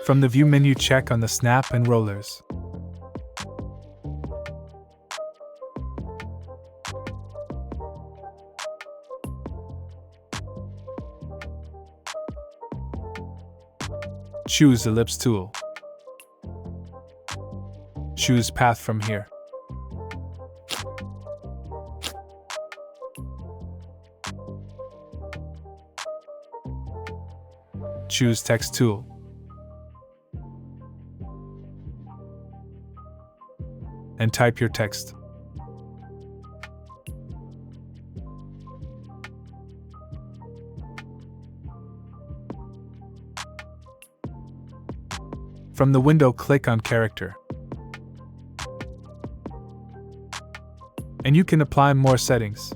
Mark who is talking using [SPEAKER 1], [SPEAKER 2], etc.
[SPEAKER 1] From the View menu, check on the snap and rollers. Choose Ellipse tool. Choose Path from here. Choose Text tool. And type your text. From the window, click on Character. And you can apply more settings.